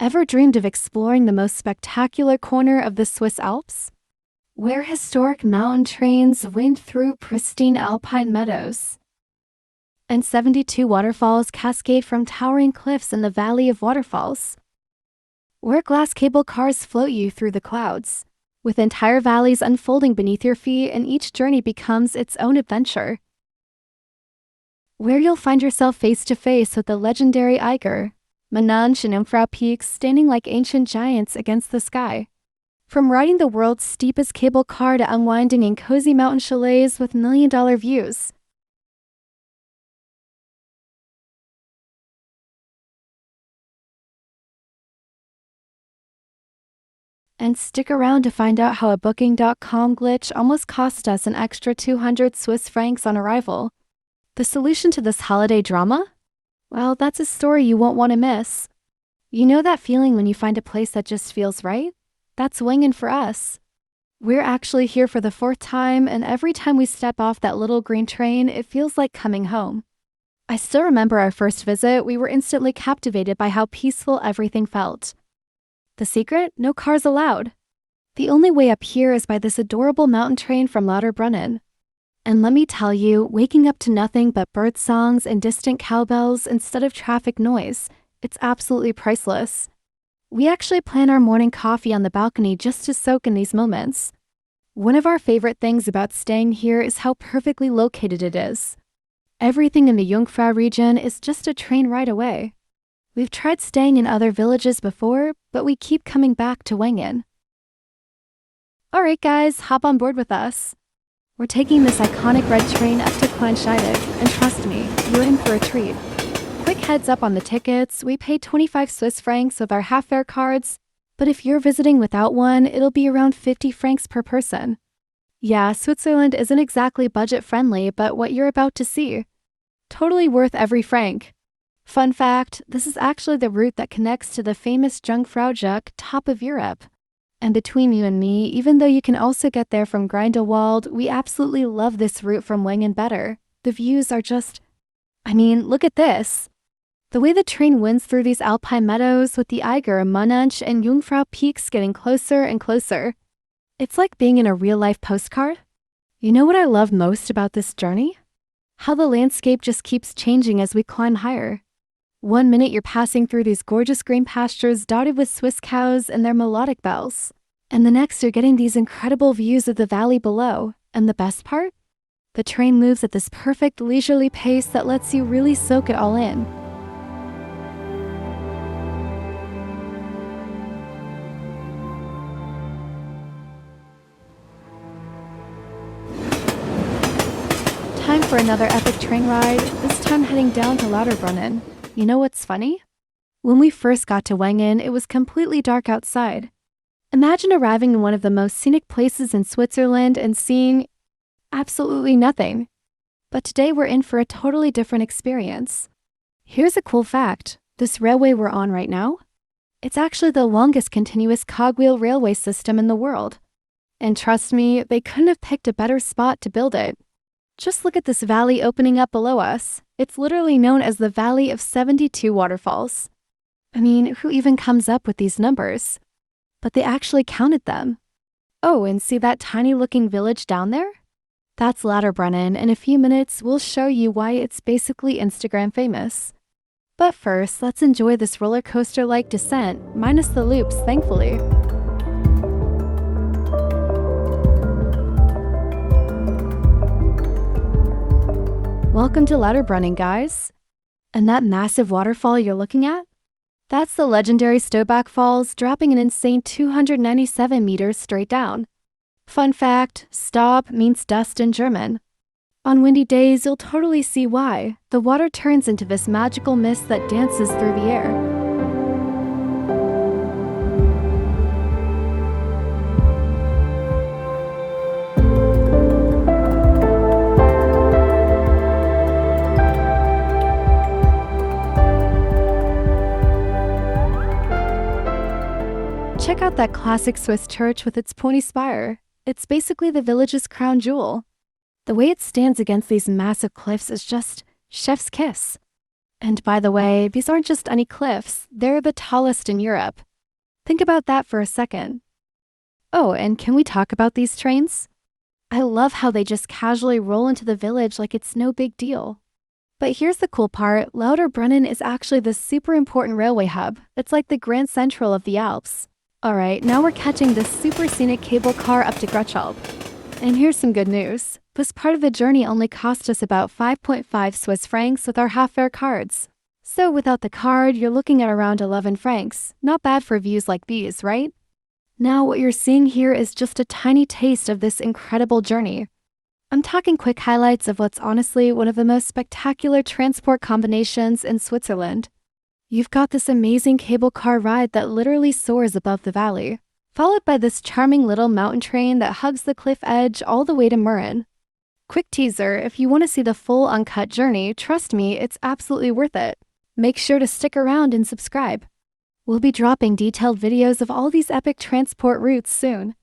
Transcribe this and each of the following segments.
Ever dreamed of exploring the most spectacular corner of the Swiss Alps? Where historic mountain trains wind through pristine alpine meadows, and 72 waterfalls cascade from towering cliffs in the Valley of Waterfalls. Where glass cable cars float you through the clouds, with entire valleys unfolding beneath your feet, and each journey becomes its own adventure. Where you'll find yourself face to face with the legendary Eiger, Menange and Jungfrau peaks standing like ancient giants against the sky. From riding the world's steepest cable car to unwinding in cozy mountain chalets with million-dollar views. And stick around to find out how a Booking.com glitch almost cost us an extra 200 Swiss francs on arrival. The solution to this holiday drama? Well, that's a story you won't want to miss. You know that feeling when you find a place that just feels right? That's wingin' for us. We're actually here for the 4th time, and every time we step off that little green train, it feels like coming home. I still remember our first visit. We were instantly captivated by how peaceful everything felt. The secret? No cars allowed. The only way up here is by this adorable mountain train from Lauterbrunnen. And let me tell you, waking up to nothing but bird songs and distant cowbells instead of traffic noise, it's absolutely priceless. We actually plan our morning coffee on the balcony just to soak in these moments. One of our favorite things about staying here is how perfectly located it is. Everything in the Jungfrau region is just a train ride away. We've tried staying in other villages before, but we keep coming back to Wengen. Alright guys, hop on board with us. We're taking this iconic red train up to Kleine Scheidegg, and trust me, you're in for a treat. Quick heads up on the tickets, we pay 25 Swiss francs with our half-fare cards, but if you're visiting without one, it'll be around 50 francs per person. Yeah, Switzerland isn't exactly budget-friendly, but what you're about to see, totally worth every franc. Fun fact, this is actually the route that connects to the famous Jungfrau top of Europe. And between you and me, even though you can also get there from Grindelwald, we absolutely love this route from Wengen better. The views are just... look at this. The way the train winds through these alpine meadows with the Eiger, Menange, and Jungfrau peaks getting closer and closer. It's like being in a real-life postcard. You know what I love most about this journey? How the landscape just keeps changing as we climb higher. One minute you're passing through these gorgeous green pastures dotted with Swiss cows and their melodic bells. And the next you're getting these incredible views of the valley below. And the best part? The train moves at this perfect leisurely pace that lets you really soak it all in. Time for another epic train ride, this time heading down to Lauterbrunnen. You know what's funny? When we first got to Wengen, it was completely dark outside. Imagine arriving in one of the most scenic places in Switzerland and seeing absolutely nothing. But today we're in for a totally different experience. Here's a cool fact. This railway we're on right now? It's actually the longest continuous cogwheel railway system in the world. And trust me, they couldn't have picked a better spot to build it. Just look at this valley opening up below us. It's literally known as the Valley of 72 Waterfalls. Who even comes up with these numbers? But they actually counted them. Oh, and see that tiny-looking village down there? That's Lauterbrunnen. In a few minutes, we'll show you why it's basically Instagram famous. But first, let's enjoy this roller coaster-like descent, minus the loops, thankfully. Welcome to Lauterbrunnen, guys. And that massive waterfall you're looking at? That's the legendary Staubbach Falls, dropping an insane 297 meters straight down. Fun fact, Staub means dust in German. On windy days, you'll totally see why. The water turns into this magical mist that dances through the air. Check out that classic Swiss church with its pointy spire. It's basically the village's crown jewel. The way it stands against these massive cliffs is just chef's kiss. And by the way, these aren't just any cliffs, they're the tallest in Europe. Think about that for a second. Oh, and can we talk about these trains? I love how they just casually roll into the village like it's no big deal. But here's the cool part, Lauterbrunnen is actually the super important railway hub. It's like the Grand Central of the Alps. Alright, now we're catching this super scenic cable car up to Grutschalp. And here's some good news. This part of the journey only cost us about 5.5 Swiss francs with our half-fare cards. So without the card, you're looking at around 11 francs. Not bad for views like these, right? Now what you're seeing here is just a tiny taste of this incredible journey. I'm talking quick highlights of what's honestly one of the most spectacular transport combinations in Switzerland. You've got this amazing cable car ride that literally soars above the valley, followed by this charming little mountain train that hugs the cliff edge all the way to Mürren. Quick teaser, if you want to see the full uncut journey, trust me, it's absolutely worth it. Make sure to stick around and subscribe. We'll be dropping detailed videos of all these epic transport routes soon.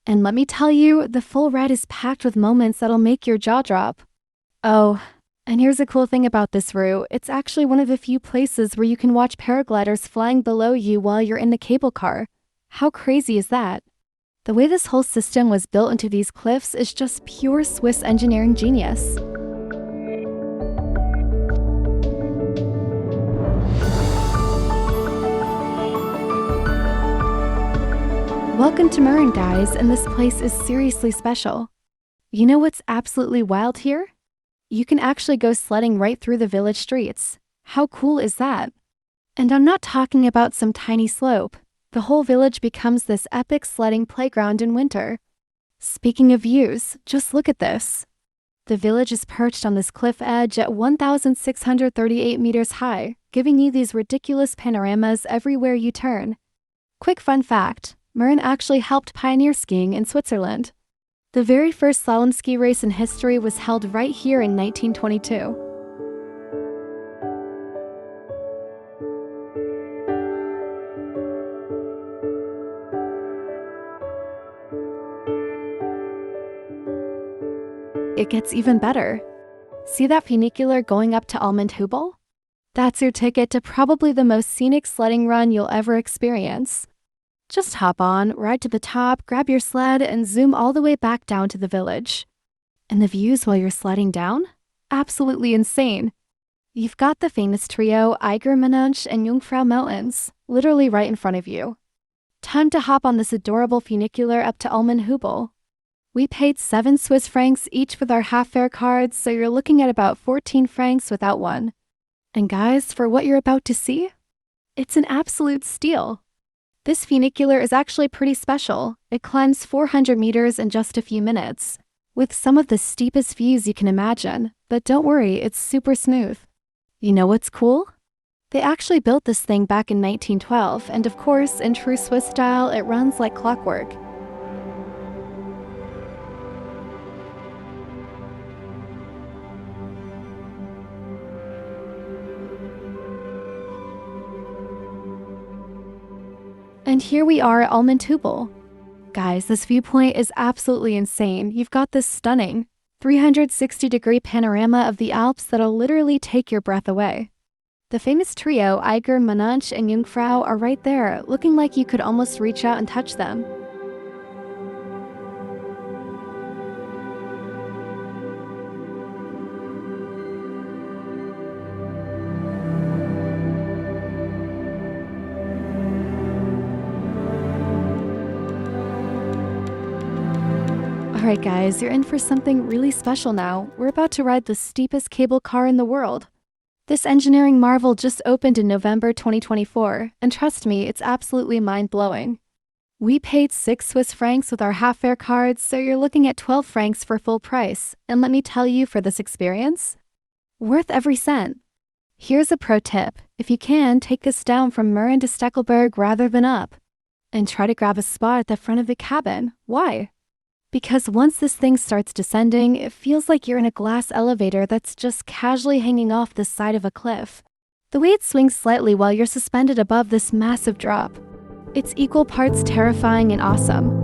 And let me tell you, the full ride is packed with moments that'll make your jaw drop. Oh, and here's a cool thing about this route. It's actually one of the few places where you can watch paragliders flying below you while you're in the cable car. How crazy is that? The way this whole system was built into these cliffs is just pure Swiss engineering genius. Welcome to Mürren, guys, and this place is seriously special. You know what's absolutely wild here? You can actually go sledding right through the village streets. How cool is that? And I'm not talking about some tiny slope. The whole village becomes this epic sledding playground in winter. Speaking of views, just look at this. The village is perched on this cliff edge at 1,638 meters high, giving you these ridiculous panoramas everywhere you turn. Quick fun fact. Mürren actually helped pioneer skiing in Switzerland. The very first slalom ski race in history was held right here in 1922. It gets even better. See that funicular going up to Allmendhubel? That's your ticket to probably the most scenic sledding run you'll ever experience. Just hop on, ride to the top, grab your sled, and zoom all the way back down to the village. And the views while you're sledding down? Absolutely insane. You've got the famous trio Allmendhubel and Jungfrau mountains, literally right in front of you. Time to hop on this adorable funicular up to Allmendhubel. We paid 7 Swiss francs each with our half-fare cards, so you're looking at about 14 francs without one. And guys, for what you're about to see, it's an absolute steal. This funicular is actually pretty special. It climbs 400 meters in just a few minutes, with some of the steepest views you can imagine, but don't worry, it's super smooth. You know what's cool? They actually built this thing back in 1912, and of course, in true Swiss style, it runs like clockwork. And here we are at Allmendhubel. Guys, this viewpoint is absolutely insane. You've got this stunning 360-degree panorama of the Alps that'll literally take your breath away. The famous trio Allmendhubel and Jungfrau are right there, looking like you could almost reach out and touch them. Alright guys, you're in for something really special now. We're about to ride the steepest cable car in the world. This engineering marvel just opened in November 2024, and trust me, it's absolutely mind-blowing. We paid 6 Swiss francs with our half-fare cards, so you're looking at 12 francs for full price. And let me tell you, for this experience, worth every cent. Here's a pro tip. If you can, take this down from Mürren to Stechelberg rather than up. And try to grab a spot at the front of the cabin. Why? Because once this thing starts descending, it feels like you're in a glass elevator that's just casually hanging off the side of a cliff. The way it swings slightly while you're suspended above this massive drop. It's equal parts terrifying and awesome.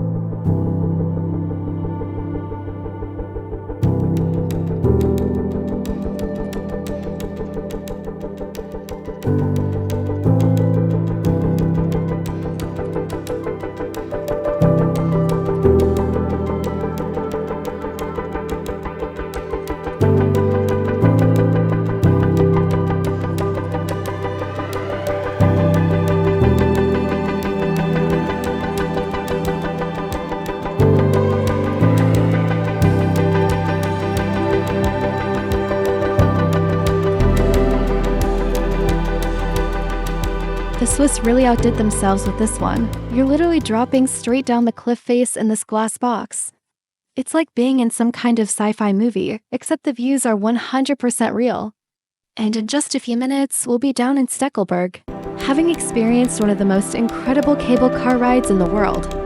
Swiss really outdid themselves with this one. You're literally dropping straight down the cliff face in this glass box. It's like being in some kind of sci-fi movie, except the views are 100% real. And in just a few minutes, we'll be down in Stechelberg, having experienced one of the most incredible cable car rides in the world.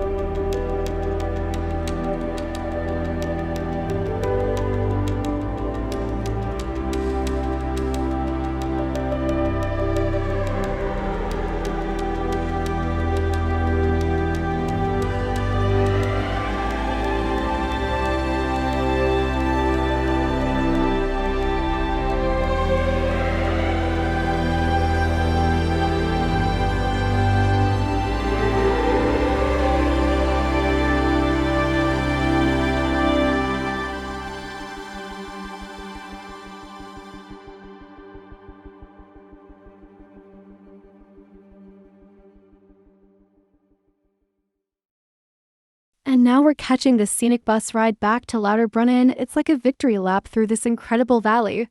And now we're catching the scenic bus ride back to Lauterbrunnen. It's like a victory lap through this incredible valley.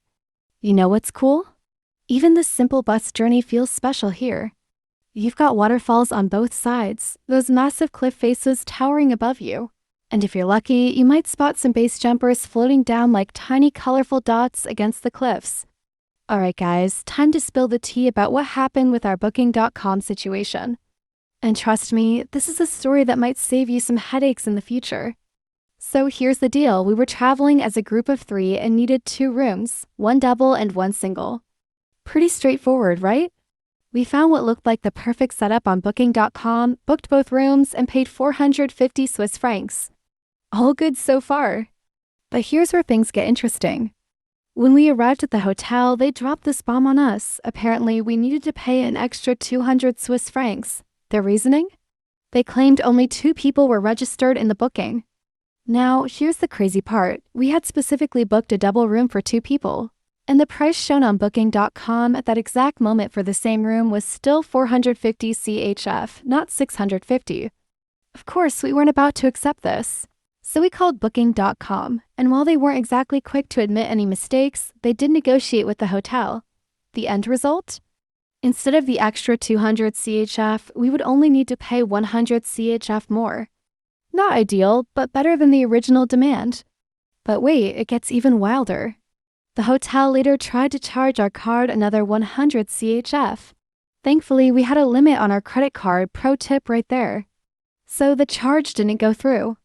You know what's cool? Even this simple bus journey feels special here. You've got waterfalls on both sides, those massive cliff faces towering above you. And if you're lucky, you might spot some base jumpers floating down like tiny colorful dots against the cliffs. Alright guys, time to spill the tea about what happened with our Booking.com situation. And trust me, this is a story that might save you some headaches in the future. So here's the deal. We were traveling as a group of 3 and needed 2 rooms, 1 double and 1 single. Pretty straightforward, right? We found what looked like the perfect setup on Booking.com, booked both rooms, and paid 450 Swiss francs. All good so far. But here's where things get interesting. When we arrived at the hotel, they dropped this bomb on us. Apparently, we needed to pay an extra 200 Swiss francs. Their reasoning? They claimed only 2 people were registered in the booking. Now, here's the crazy part. We had specifically booked a double room for 2 people, and the price shown on Booking.com at that exact moment for the same room was still 450 CHF, not 650. Of course, we weren't about to accept this. So we called Booking.com, and while they weren't exactly quick to admit any mistakes, they did negotiate with the hotel. The end result? Instead of the extra 200 CHF, we would only need to pay 100 CHF more. Not ideal, but better than the original demand. But wait, it gets even wilder. The hotel later tried to charge our card another 100 CHF. Thankfully, we had a limit on our credit card, pro tip right there. So the charge didn't go through.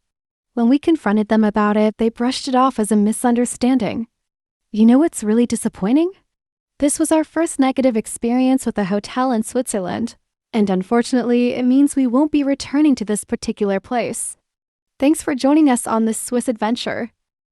When we confronted them about it, they brushed it off as a misunderstanding. You know what's really disappointing? This was our first negative experience with a hotel in Switzerland, and unfortunately, it means we won't be returning to this particular place. Thanks for joining us on this Swiss adventure.